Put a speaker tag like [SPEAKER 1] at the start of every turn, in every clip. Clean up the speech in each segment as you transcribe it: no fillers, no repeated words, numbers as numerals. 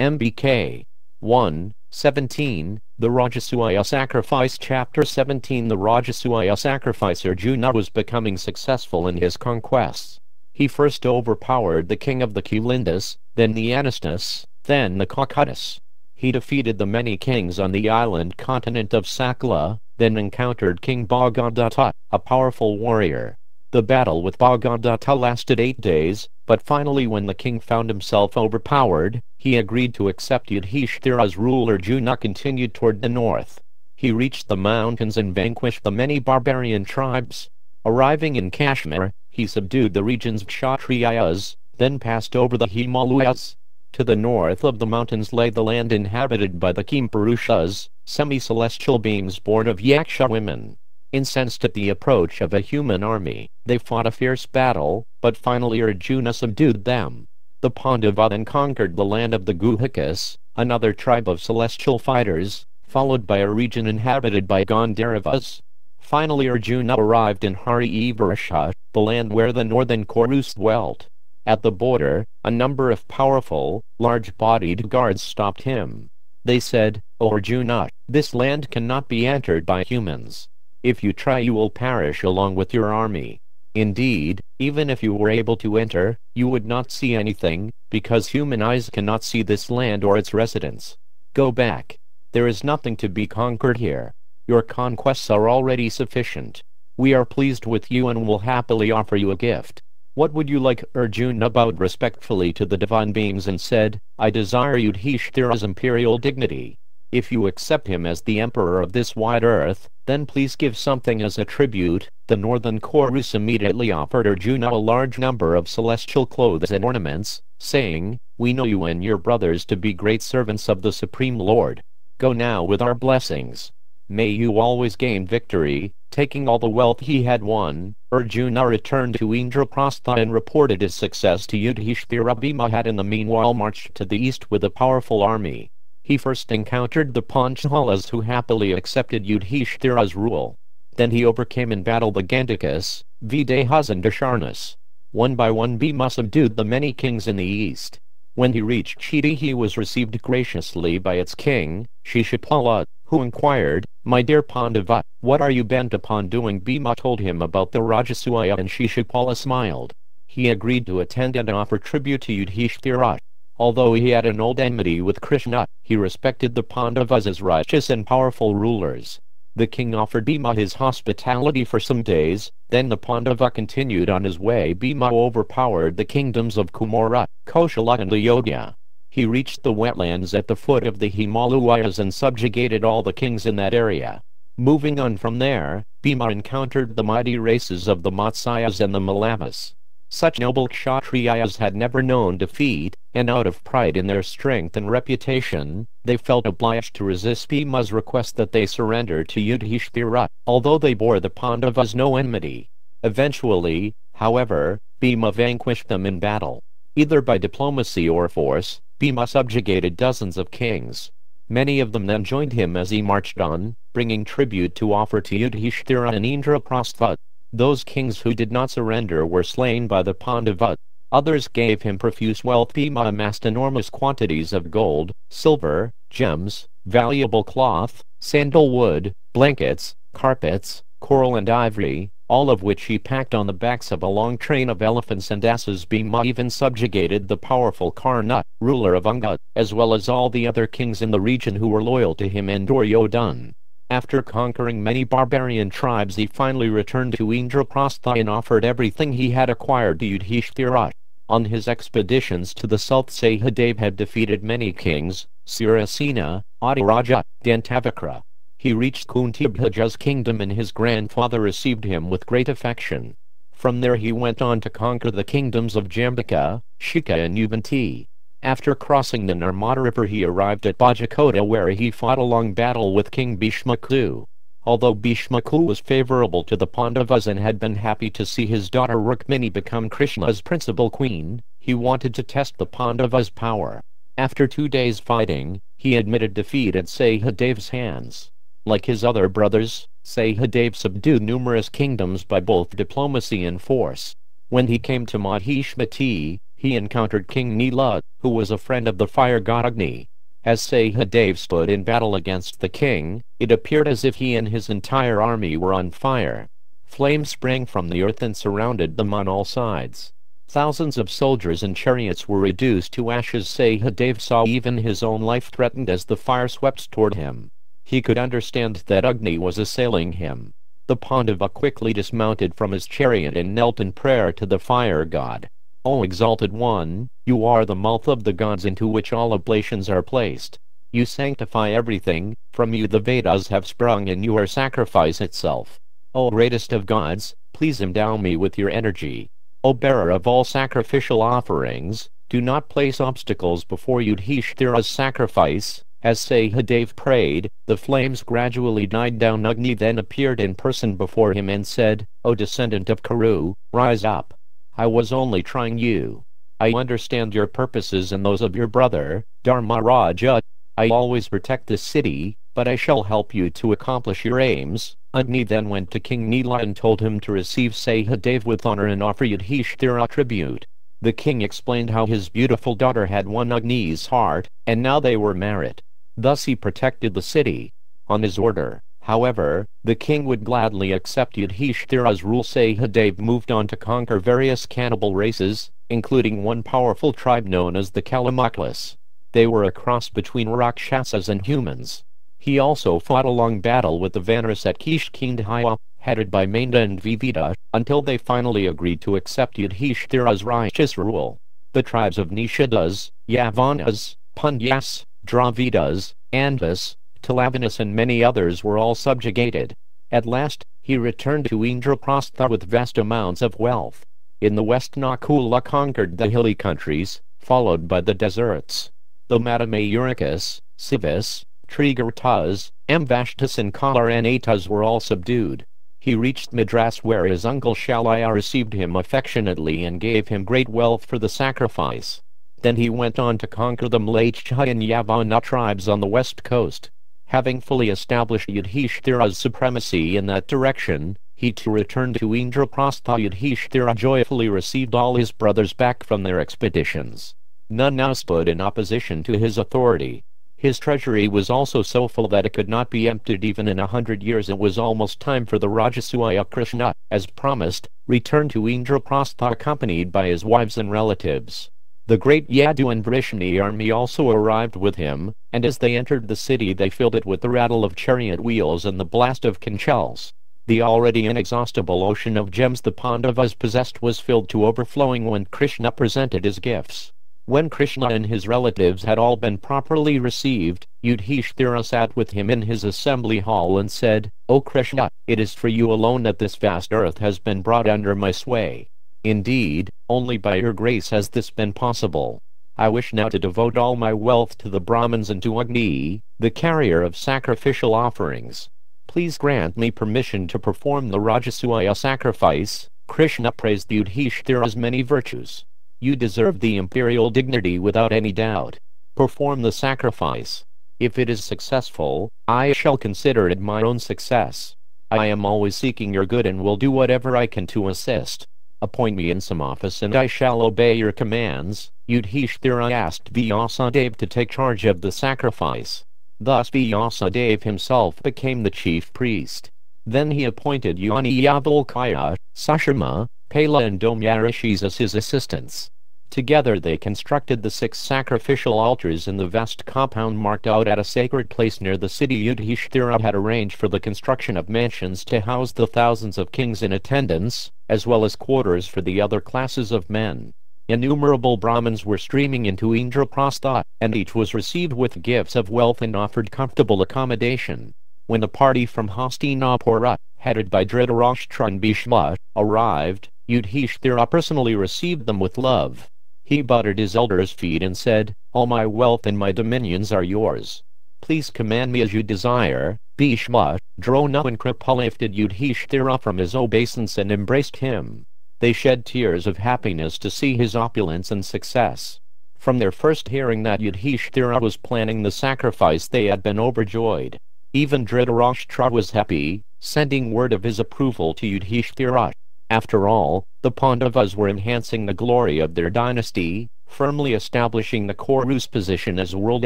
[SPEAKER 1] MBK 1:17. The Rajasuya Sacrifice. Chapter 17. The Rajasuya Sacrifice. Arjuna was becoming successful in his conquests. He first overpowered the king of the Kulindus, then the Anastas, then the Kakutas. He defeated the many kings on the island continent of Sakla, then encountered King Bhagadatta, a powerful warrior. The battle with Bhagadatta lasted 8 days, but finally when the king found himself overpowered, he agreed to accept Yudhishthira's rule. Arjuna continued toward the north. He reached the mountains and vanquished the many barbarian tribes. Arriving in Kashmir, he subdued the region's Kshatriyas, then passed over the Himalayas. To the north of the mountains lay the land inhabited by the Kimpurushas, semi-celestial beings born of Yaksha women. Incensed at the approach of a human army, they fought a fierce battle, but finally Arjuna subdued them. The Pandava then conquered the land of the Guhikas, another tribe of celestial fighters, followed by a region inhabited by Gandharvas. Finally Arjuna arrived in Harivarasha, the land where the northern Kurus dwelt. At the border, a number of powerful, large-bodied guards stopped him. They said, "O Arjuna, this land cannot be entered by humans. If you try you will perish along with your army. Indeed, even if you were able to enter, you would not see anything, because human eyes cannot see this land or its residents. Go back. There is nothing to be conquered here. Your conquests are already sufficient. We are pleased with you and will happily offer you a gift. What would you like?" Arjuna bowed respectfully to the divine beings and said, "I desire Yudhishthira's imperial dignity. If you accept him as the emperor of this wide earth, then please give something as a tribute." The northern Kurus immediately offered Arjuna a large number of celestial clothes and ornaments, saying, "We know you and your brothers to be great servants of the Supreme Lord. Go now with our blessings. May you always gain victory." Taking all the wealth he had won, Arjuna returned to Indraprastha and reported his success to Yudhishthira. Bhima had in the meanwhile marched to the east with a powerful army. He first encountered the Panchalas, who happily accepted Yudhishthira's rule. Then he overcame in battle the Gandakas, Videhas and Dasharnas. One by one Bhima subdued the many kings in the east. When he reached Chiti he was received graciously by its king, Shishupala, who inquired, "My dear Pandava, what are you bent upon doing?" Bhima told him about the Rajasuya and Shishupala smiled. He agreed to attend and offer tribute to Yudhishthira. Although he had an old enmity with Krishna, he respected the Pandavas as righteous and powerful rulers. The king offered Bhima his hospitality for some days, then the Pandava continued on his way. Bhima overpowered the kingdoms of Kumara, Koshala and Ayodhya. He reached the wetlands at the foot of the Himalayas and subjugated all the kings in that area. Moving on from there, Bhima encountered the mighty races of the Matsyas and the Malavas. Such noble Kshatriyas had never known defeat, and out of pride in their strength and reputation, they felt obliged to resist Bhima's request that they surrender to Yudhishthira, although they bore the Pandavas no enmity. Eventually, however, Bhima vanquished them in battle. Either by diplomacy or force, Bhima subjugated dozens of kings. Many of them then joined him as he marched on, bringing tribute to offer to Yudhishthira and Indraprastha. Those kings who did not surrender were slain by the Pandava. Others gave him profuse wealth. Bhima amassed enormous quantities of gold, silver, gems, valuable cloth, sandalwood, blankets, carpets, coral and ivory, all of which he packed on the backs of a long train of elephants and asses. Bhima even subjugated the powerful Karna, ruler of Anga, as well as all the other kings in the region who were loyal to him and Duryodhana. After conquering many barbarian tribes he finally returned to Indraprastha and offered everything he had acquired to Yudhishthira. On his expeditions to the south Sahadev had defeated many kings, Surasena, Adiraja, Dantavakra. He reached Kuntibhaja's kingdom and his grandfather received him with great affection. From there he went on to conquer the kingdoms of Jambika, Shika and Uvanti. After crossing the Narmada River he arrived at Bajakota where he fought a long battle with King Bhishmaku. Although Bhishmaku was favorable to the Pandavas and had been happy to see his daughter Rukmini become Krishna's principal queen, he wanted to test the Pandavas' power. After 2 days fighting, he admitted defeat at Sahadev's hands. Like his other brothers, Sahadev subdued numerous kingdoms by both diplomacy and force. When he came to Mahishmati, he encountered King Nila, who was a friend of the fire god Agni. As Sahadev stood in battle against the king, it appeared as if he and his entire army were on fire. Flames sprang from the earth and surrounded them on all sides. Thousands of soldiers and chariots were reduced to ashes. Sahadev saw even his own life threatened as the fire swept toward him. He could understand that Agni was assailing him. The Pandava quickly dismounted from his chariot and knelt in prayer to the fire god. O exalted one, you are the mouth of the gods into which all oblations are placed. You sanctify everything, from you the Vedas have sprung and you are sacrifice itself. O greatest of gods, please endow me with your energy. O bearer of all sacrificial offerings, do not place obstacles before Yudhishthira's sacrifice. As Sahadev prayed, the flames gradually died down. Agni then appeared in person before him and said, O descendant of Kuru, rise up. I was only trying you. I understand your purposes and those of your brother, Dharmaraja. I always protect this city, but I shall help you to accomplish your aims. Agni then went to King Nila and told him to receive Sahadev with honor and offer Yudhishthira tribute. The king explained how his beautiful daughter had won Agni's heart, and now they were married. Thus he protected the city. On his order, however, the king would gladly accept Yudhishthira's rule. Sahadev moved on to conquer various cannibal races, including one powerful tribe known as the Kalamaklas. They were a cross between Rakshasas and humans. He also fought a long battle with the Vanras at Kishkindhaya, headed by Mainda and Vivida, until they finally agreed to accept Yudhishthira's righteous rule. The tribes of Nishadas, Yavanas, Pandyas, Dravidas, Andhas, Talavinas and many others were all subjugated. At last, he returned to Indraprastha with vast amounts of wealth. In the west, Nakula conquered the hilly countries, followed by the deserts. The Matamayuricus, Sivis, Trigartas, Amvashtas and Kalaranetas were all subdued. He reached Madras where his uncle Shalaya received him affectionately and gave him great wealth for the sacrifice. Then he went on to conquer the Mlachha and Yavana tribes on the west coast. Having fully established Yudhishthira's supremacy in that direction, he too returned to Indraprastha. Yudhishthira joyfully received all his brothers back from their expeditions. None now stood in opposition to his authority. His treasury was also so full that it could not be emptied even in 100 years. It was almost time for the Rajasuya. Krishna, as promised, returned to Indraprastha accompanied by his wives and relatives. The great Yadu and Vrishni army also arrived with him, and as they entered the city they filled it with the rattle of chariot wheels and the blast of conchs. The already inexhaustible ocean of gems the Pandavas possessed was filled to overflowing when Krishna presented his gifts. When Krishna and his relatives had all been properly received, Yudhishthira sat with him in his assembly hall and said, O Krishna, it is for you alone that this vast earth has been brought under my sway. Indeed, only by your grace has this been possible. I wish now to devote all my wealth to the Brahmins and to Agni, the carrier of sacrificial offerings. Please grant me permission to perform the Rajasuya sacrifice. Krishna praised Yudhishthira's many virtues. You deserve the imperial dignity without any doubt. Perform the sacrifice. If it is successful, I shall consider it my own success. I am always seeking your good and will do whatever I can to assist. Appoint me in some office and I shall obey your commands. Yudhishthira asked Vyasadeva to take charge of the sacrifice. Thus Vyasadeva himself became the chief priest. Then he appointed Yani Yavalkaya, Sushama, Pala and Domyarishis as his assistants. Together they constructed the 6 sacrificial altars in the vast compound marked out at a sacred place near the city. Yudhishthira had arranged for the construction of mansions to house the thousands of kings in attendance, as well as quarters for the other classes of men. Innumerable Brahmins were streaming into Indraprastha, and each was received with gifts of wealth and offered comfortable accommodation. When the party from Hastinapura, headed by Dhritarashtra and Bhishma, arrived, Yudhishthira personally received them with love. He buttered his elders' feet and said, All my wealth and my dominions are yours. Please command me as you desire. Bhishma, Drona and Kripa lifted Yudhishthira from his obeisance and embraced him. They shed tears of happiness to see his opulence and success. From their first hearing that Yudhishthira was planning the sacrifice they had been overjoyed. Even Dhritarashtra was happy, sending word of his approval to Yudhishthira. After all, the Pandavas were enhancing the glory of their dynasty, firmly establishing the Kuru's position as world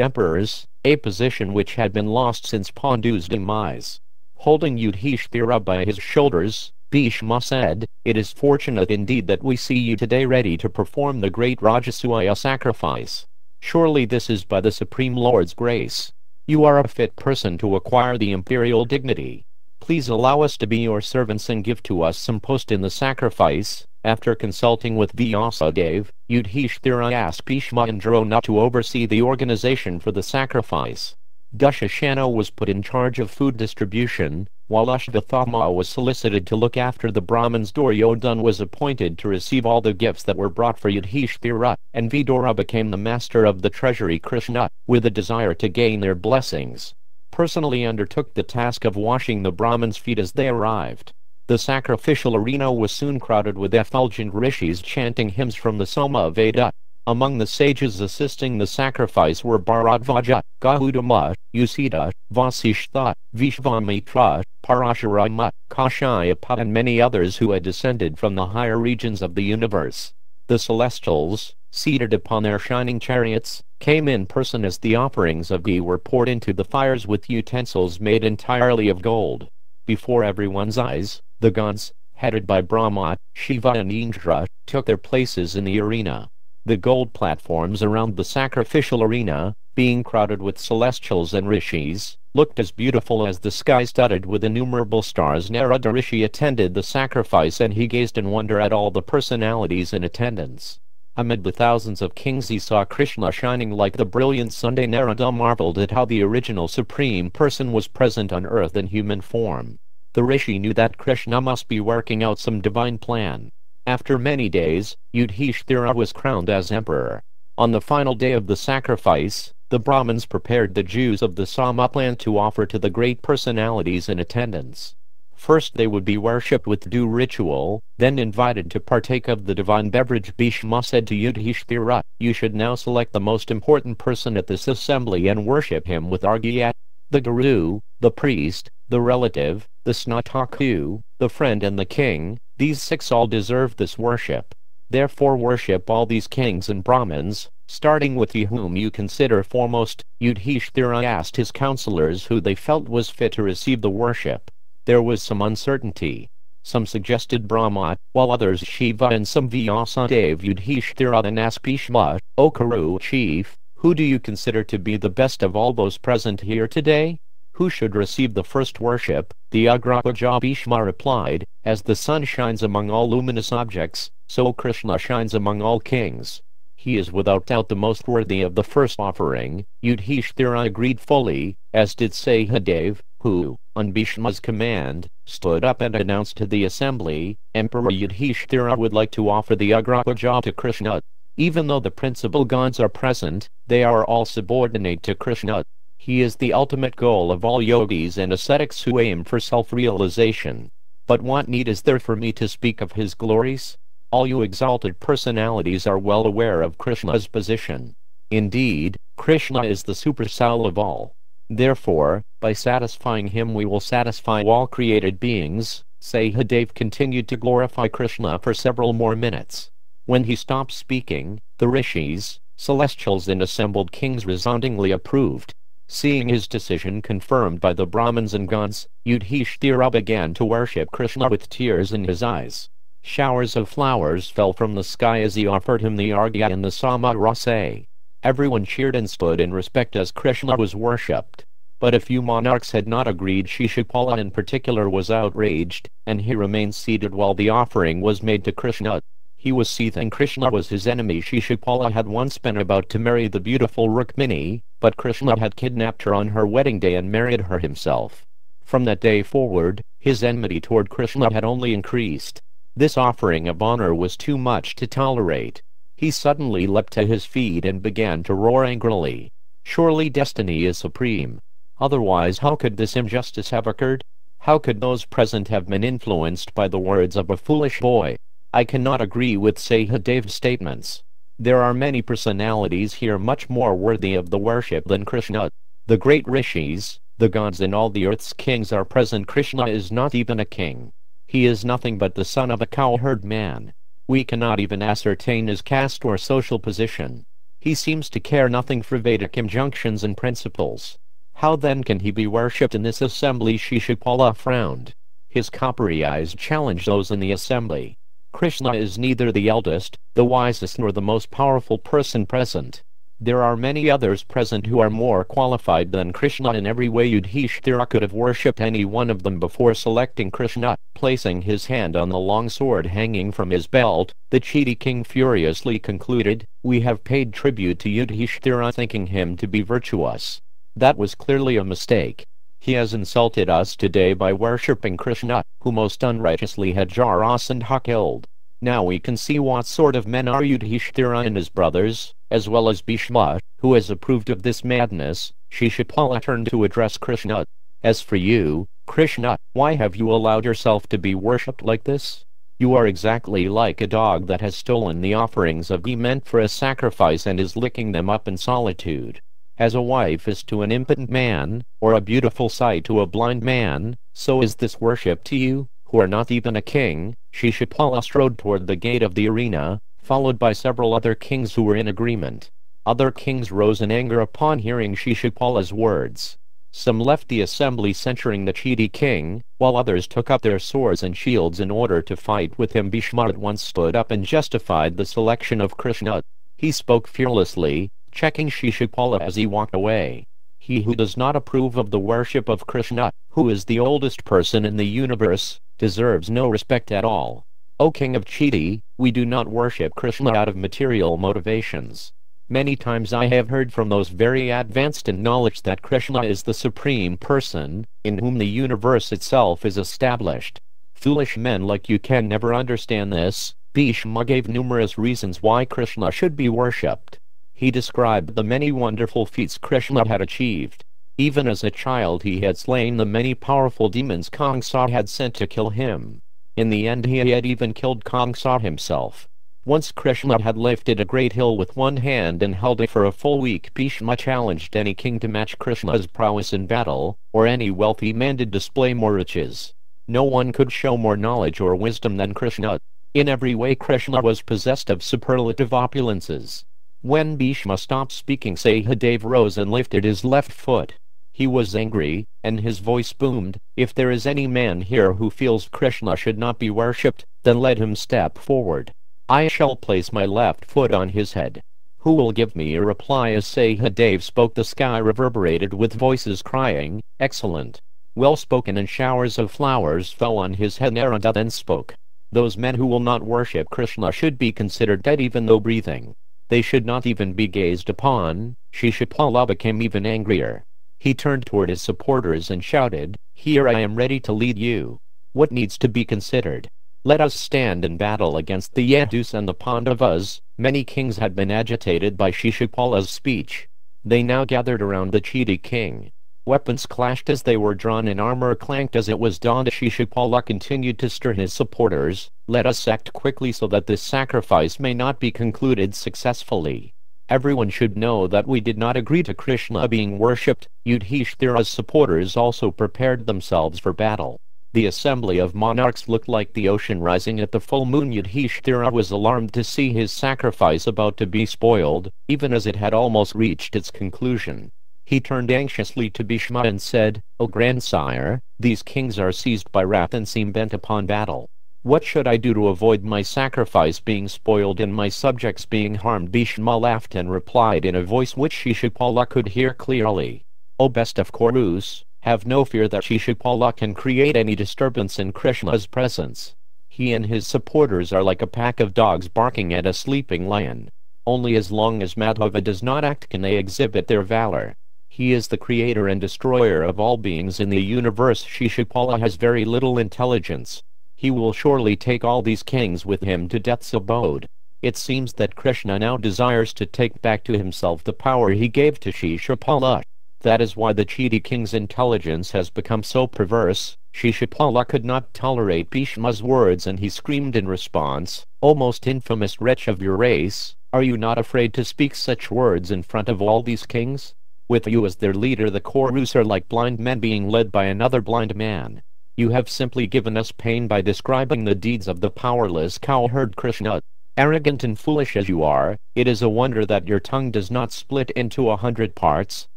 [SPEAKER 1] emperors, a position which had been lost since Pandu's demise. Holding Yudhishthira by his shoulders, Bhishma said, "It is fortunate indeed that we see you today ready to perform the great Rajasuya sacrifice. Surely this is by the Supreme Lord's grace. You are a fit person to acquire the imperial dignity. Please allow us to be your servants and give to us some post in the sacrifice." After consulting with Vyasadeva, Yudhishthira asked Bhishma and Drona to oversee the organization for the sacrifice. Dushasana was put in charge of food distribution, while Ashvatthama was solicited to look after the Brahmins. Duryodhana was appointed to receive all the gifts that were brought for Yudhishthira, and Vidura became the master of the treasury. Krishna, with a desire to gain their blessings, personally undertook the task of washing the Brahmins' feet as they arrived. The sacrificial arena was soon crowded with effulgent rishis chanting hymns from the Samaveda. Among the sages assisting the sacrifice were Bharadvaja, Gaudama, Yusita, Vasishtha, Vishvamitra, Parashurama, Kashyapa, and many others who had descended from the higher regions of the universe. The celestials, seated upon their shining chariots, came in person as the offerings of ghee were poured into the fires with utensils made entirely of gold. Before everyone's eyes, the gods, headed by Brahma, Shiva and Indra, took their places in the arena. The gold platforms around the sacrificial arena, being crowded with celestials and rishis, looked as beautiful as the sky studded with innumerable stars. Narada Rishi attended the sacrifice, and he gazed in wonder at all the personalities in attendance. Amid the thousands of kings he saw Krishna shining like the brilliant Sunday. Narada marveled at how the original Supreme Person was present on earth in human form. The rishi knew that Krishna must be working out some divine plan. After many days, Yudhishthira was crowned as emperor. On the final day of the sacrifice, the Brahmins prepared the Jews of the Samaplan to offer to the great personalities in attendance. First they would be worshipped with due ritual, then invited to partake of the divine beverage. Bhishma said to Yudhishthira, "You should now select the most important person at this assembly and worship him with arghya. The guru, the priest, the relative, the snataku, the friend and the king, these six all deserve this worship. Therefore worship all these kings and Brahmins, starting with you whom you consider foremost." Yudhishthira asked his counselors who they felt was fit to receive the worship. There was some uncertainty. Some suggested Brahma, while others Shiva, and some Vyasadeva. Yudhishthira then asked Bhishma, "O Kuru chief, who do you consider to be the best of all those present here today? Who should receive the first worship?" The Agrapaja. Bhishma replied, "As the sun shines among all luminous objects, so Krishna shines among all kings. He is without doubt the most worthy of the first offering." Yudhishthira agreed fully, as did Sahadeva, who, on Bhishma's command, stood up and announced to the assembly, "Emperor Yudhishthira would like to offer the Agrapaja to Krishna. Even though the principal gods are present, they are all subordinate to Krishna. He is the ultimate goal of all yogis and ascetics who aim for self-realization. But what need is there for me to speak of his glories? All you exalted personalities are well aware of Krishna's position. Indeed, Krishna is the super-soul of all. Therefore, by satisfying him we will satisfy all created beings." Sahadeva continued to glorify Krishna for several more minutes. When he stopped speaking, the rishis, celestials and assembled kings resoundingly approved. Seeing his decision confirmed by the Brahmins and gods, Yudhishthira began to worship Krishna with tears in his eyes. Showers of flowers fell from the sky as he offered him the arghya and the samarasa. Everyone cheered and stood in respect as Krishna was worshipped. But a few monarchs had not agreed. Shishupala in particular was outraged, and he remained seated while the offering was made to Krishna. He was seething. Krishna was his enemy. Shishupala had once been about to marry the beautiful Rukmini, but Krishna had kidnapped her on her wedding day and married her himself. From that day forward, his enmity toward Krishna had only increased. This offering of honor was too much to tolerate. He suddenly leapt to his feet and began to roar angrily. Surely destiny is supreme. Otherwise how could this injustice have occurred? How could those present have been influenced by the words of a foolish boy? I cannot agree with Sahadeva's statements. There are many personalities here much more worthy of the worship than Krishna. The great rishis, the gods and all the earth's kings are present. Krishna is not even a king. He is nothing but the son of a cowherd man. We cannot even ascertain his caste or social position. He seems to care nothing for Vedic injunctions and principles. How then can he be worshipped in this assembly? Shishupala frowned. His coppery eyes challenged those in the assembly. Krishna is neither the eldest, the wisest nor the most powerful person present. There are many others present who are more qualified than Krishna in every way. Yudhishthira could have worshipped any one of them before selecting Krishna. Placing his hand on the long sword hanging from his belt, the Chidi king furiously concluded, "We have paid tribute to Yudhishthira thinking him to be virtuous. That was clearly a mistake. He has insulted us today by worshipping Krishna, who most unrighteously had Jarasandha killed. Now we can see what sort of men are Yudhishthira and his brothers, as well as Bhishma, who has approved of this madness." Shishupala turned to address Krishna. "As for you, Krishna, why have you allowed yourself to be worshipped like this? You are exactly like a dog that has stolen the offerings of ghee meant for a sacrifice and is licking them up in solitude. As a wife is to an impotent man, or a beautiful sight to a blind man, so is this worship to you, who are not even a king." Shishupala strode toward the gate of the arena, followed by several other kings who were in agreement. Other kings rose in anger upon hearing Shishupala's words. Some left the assembly censuring the Chidi king, while others took up their swords and shields in order to fight with him. Bhishma at once stood up and justified the selection of Krishna. He spoke fearlessly, checking Shishupala as he walked away. "He who does not approve of the worship of Krishna, who is the oldest person in the universe, deserves no respect at all. O King of Chidi, we do not worship Krishna out of material motivations. Many times I have heard from those very advanced in knowledge that Krishna is the supreme person, in whom the universe itself is established. Foolish men like you can never understand this." Bhishma gave numerous reasons why Krishna should be worshipped. He described the many wonderful feats Krishna had achieved. Even as a child he had slain the many powerful demons Kamsa had sent to kill him. In the end he had even killed Kamsa himself. Once Krishna had lifted a great hill with one hand and held it for a full week. Bhishma challenged any king to match Krishna's prowess in battle, or any wealthy man to display more riches. No one could show more knowledge or wisdom than Krishna. In every way Krishna was possessed of superlative opulences. When Bhishma stopped speaking, Sahadev rose and lifted his left foot. He was angry, and his voice boomed, "If there is any man here who feels Krishna should not be worshipped, then let him step forward. I shall place my left foot on his head. Who will give me a reply?" As Sahadev spoke, the sky reverberated with voices crying, "Excellent! Well spoken," and showers of flowers fell on his head. Narada then spoke. "Those men who will not worship Krishna should be considered dead even though breathing. They should not even be gazed upon." Shishupala became even angrier. He turned toward his supporters and shouted, "Here I am ready to lead you. What needs to be considered? Let us stand in battle against the Yadus and the Pandavas." Many kings had been agitated by Shishupala's speech. They now gathered around the Chidi king. Weapons clashed as they were drawn and armor clanked as it was donned. Shishupala continued to stir his supporters, "Let us act quickly so that this sacrifice may not be concluded successfully. Everyone should know that we did not agree to Krishna being worshipped." Yudhishthira's supporters also prepared themselves for battle. The assembly of monarchs looked like the ocean rising at the full moon. Yudhishthira was alarmed to see his sacrifice about to be spoiled, even as it had almost reached its conclusion. He turned anxiously to Bhishma and said, "O grandsire, these kings are seized by wrath and seem bent upon battle. What should I do to avoid my sacrifice being spoiled and my subjects being harmed?" Bhishma laughed and replied in a voice which Shishupala could hear clearly, "O best of Kurus, have no fear that Shishupala can create any disturbance in Krishna's presence. He and his supporters are like a pack of dogs barking at a sleeping lion. Only as long as Madhava does not act can they exhibit their valor. He is the creator and destroyer of all beings in the universe." Shishupala has very little intelligence. He will surely take all these kings with him to death's abode. It seems that Krishna now desires to take back to himself the power he gave to Shishupala. That is why the Chidi king's intelligence has become so perverse. Shishupala could not tolerate Bhishma's words and he screamed in response, "O most infamous wretch of your race, are you not afraid to speak such words in front of all these kings? With you as their leader, the Kurus are like blind men being led by another blind man. You have simply given us pain by describing the deeds of the powerless cowherd Krishna. Arrogant and foolish as you are, it is a wonder that your tongue does not split into 100 parts,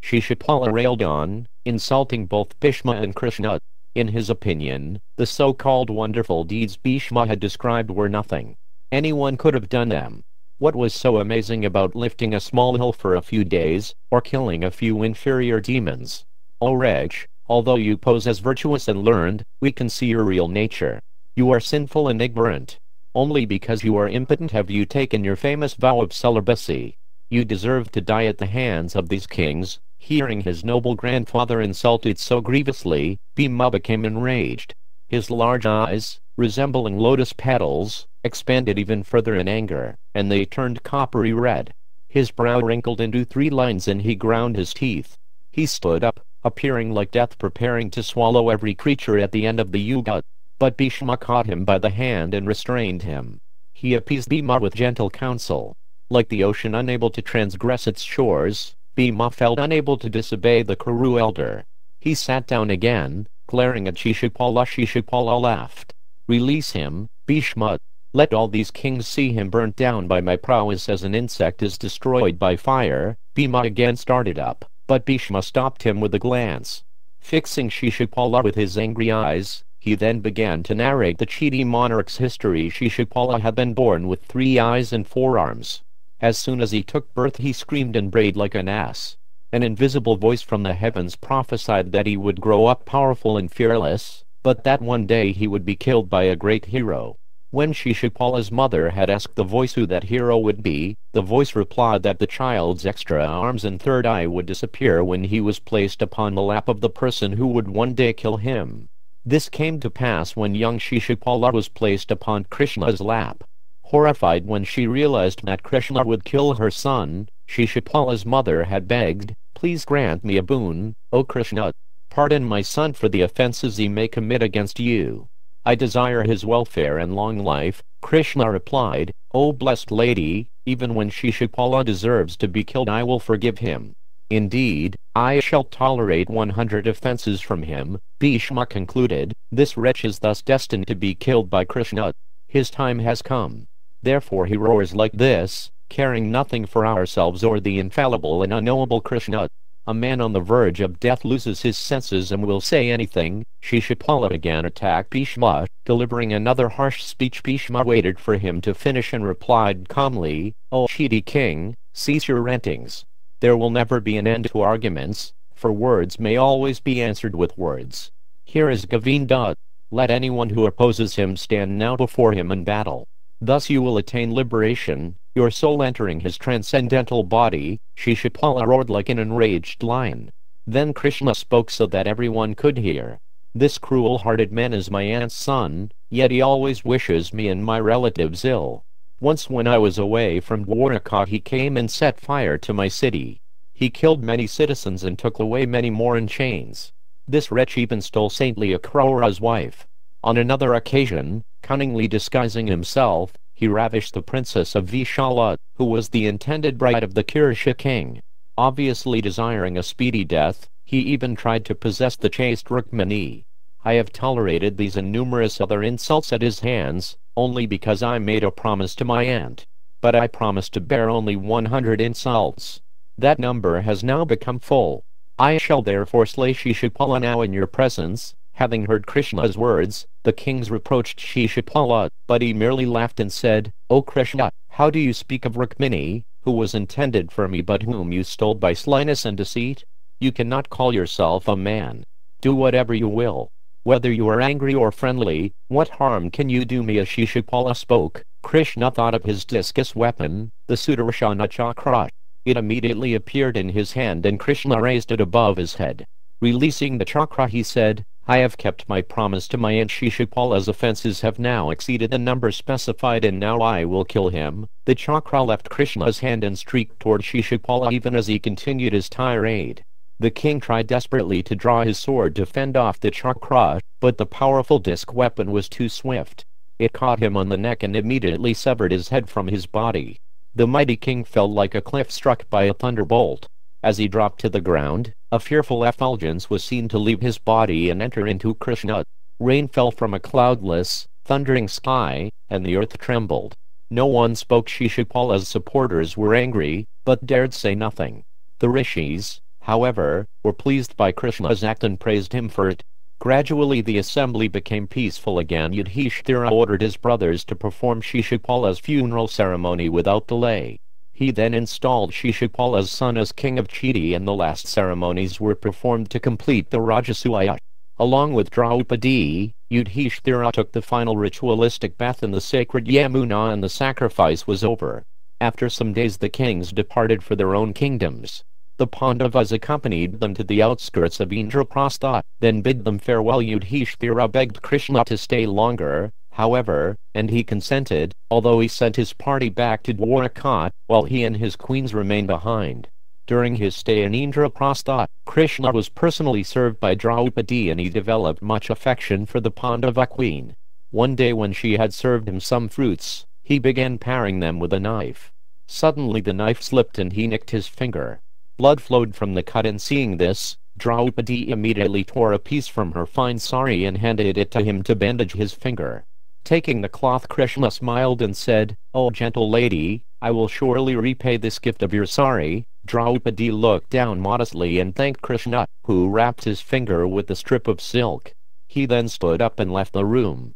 [SPEAKER 1] Shishupala railed on, insulting both Bhishma and Krishna. In his opinion, the so-called wonderful deeds Bhishma had described were nothing. Anyone could have done them. What was so amazing about lifting a small hill for a few days, or killing a few inferior demons? O wretch, although you pose as virtuous and learned, we can see your real nature. You are sinful and ignorant. Only because you are impotent have you taken your famous vow of celibacy. You deserve to die at the hands of these kings. Hearing his noble grandfather insulted so grievously, Bhima became enraged. His large eyes, resembling lotus petals, expanded even further in anger, and they turned coppery red. His brow wrinkled into 3 lines and he ground his teeth. He stood up, appearing like death, preparing to swallow every creature at the end of the yuga. But Bhishma caught him by the hand and restrained him. He appeased Bhima with gentle counsel. Like the ocean unable to transgress its shores, Bhima felt unable to disobey the Kuru elder. He sat down again, glaring at Shishupala. Shishupala laughed. Release him, Bhishma. Let all these kings see him burnt down by my prowess as an insect is destroyed by fire. Bhima again started up, but Bhishma stopped him with a glance. Fixing Shishupala with his angry eyes, he then began to narrate the Chedi monarch's history. Shishupala had been born with 3 eyes and 4 arms. As soon as he took birth he screamed and brayed like an ass. An invisible voice from the heavens prophesied that he would grow up powerful and fearless, but that one day he would be killed by a great hero. When Shishupala's mother had asked the voice who that hero would be, the voice replied that the child's extra arms and 3rd eye would disappear when he was placed upon the lap of the person who would one day kill him. This came to pass when young Shishupala was placed upon Krishna's lap. Horrified when she realized that Krishna would kill her son, Shishupala's mother had begged, "Please grant me a boon, O Krishna. Pardon my son for the offenses he may commit against you. I desire his welfare and long life." Krishna replied, "O blessed lady, even when Shishupala deserves to be killed I will forgive him. Indeed, I shall tolerate 100 offenses from him." Bhishma concluded, "This wretch is thus destined to be killed by Krishna. His time has come. Therefore he roars like this, caring nothing for ourselves or the infallible and unknowable Krishna. A man on the verge of death loses his senses and will say anything." Shishupala again attacked Bhishma, delivering another harsh speech. Bhishma waited for him to finish and replied calmly, "O Chedi king, cease your rantings. There will never be an end to arguments, for words may always be answered with words. Here is Govinda. Let anyone who opposes him stand now before him in battle. Thus you will attain liberation, your soul entering his transcendental body." Shishupala roared like an enraged lion. Then Krishna spoke so that everyone could hear. "This cruel-hearted man is my aunt's son, yet he always wishes me and my relatives ill. Once when I was away from Dwarka he came and set fire to my city. He killed many citizens and took away many more in chains. This wretch even stole saintly Akrura's wife. On another occasion, cunningly disguising himself, he ravished the princess of Vishala, who was the intended bride of the Kursha king. Obviously desiring a speedy death, he even tried to possess the chaste Rukmini. I have tolerated these and numerous other insults at his hands, only because I made a promise to my aunt. But I promised to bear only 100 insults. That number has now become full. I shall therefore slay Shishupala now in your presence." Having heard Krishna's words, the kings reproached Shishupala, but he merely laughed and said, "O Krishna, how do you speak of Rukmini, who was intended for me but whom you stole by slyness and deceit? You cannot call yourself a man. Do whatever you will. Whether you are angry or friendly, what harm can you do me?" As Shishupala spoke, Krishna thought of his discus weapon, the Sudarshana Chakra. It immediately appeared in his hand and Krishna raised it above his head. Releasing the chakra he said, "I have kept my promise to my aunt. Shishupala's offenses have now exceeded the number specified and now I will kill him." The chakra left Krishna's hand and streaked toward Shishupala even as he continued his tirade. The king tried desperately to draw his sword to fend off the chakra, but the powerful disc weapon was too swift. It caught him on the neck and immediately severed his head from his body. The mighty king fell like a cliff struck by a thunderbolt. As he dropped to the ground, a fearful effulgence was seen to leave his body and enter into Krishna. Rain fell from a cloudless, thundering sky, and the earth trembled. No one spoke. Shishupala's supporters were angry, but dared say nothing. The rishis, however, were pleased by Krishna's act and praised him for it. Gradually the assembly became peaceful again. Yudhishthira ordered his brothers to perform Shishupala's funeral ceremony without delay. He then installed Shishupala's son as king of Chiti, and the last ceremonies were performed to complete the Rajasuya. Along with Draupadi, Yudhishthira took the final ritualistic bath in the sacred Yamuna, and the sacrifice was over. After some days the kings departed for their own kingdoms. The Pandavas accompanied them to the outskirts of Indraprastha, then bid them farewell. Yudhishthira begged Krishna to stay longer, however, and he consented, although he sent his party back to Dwaraka, while he and his queens remained behind. During his stay in Indraprastha, Krishna was personally served by Draupadi, and he developed much affection for the Pandava queen. One day when she had served him some fruits, he began paring them with a knife. Suddenly the knife slipped and he nicked his finger. Blood flowed from the cut, and seeing this, Draupadi immediately tore a piece from her fine sari and handed it to him to bandage his finger. Taking the cloth, Krishna smiled and said, "O gentle lady, I will surely repay this gift of your sari." Draupadi looked down modestly and thanked Krishna, who wrapped his finger with a strip of silk. He then stood up and left the room.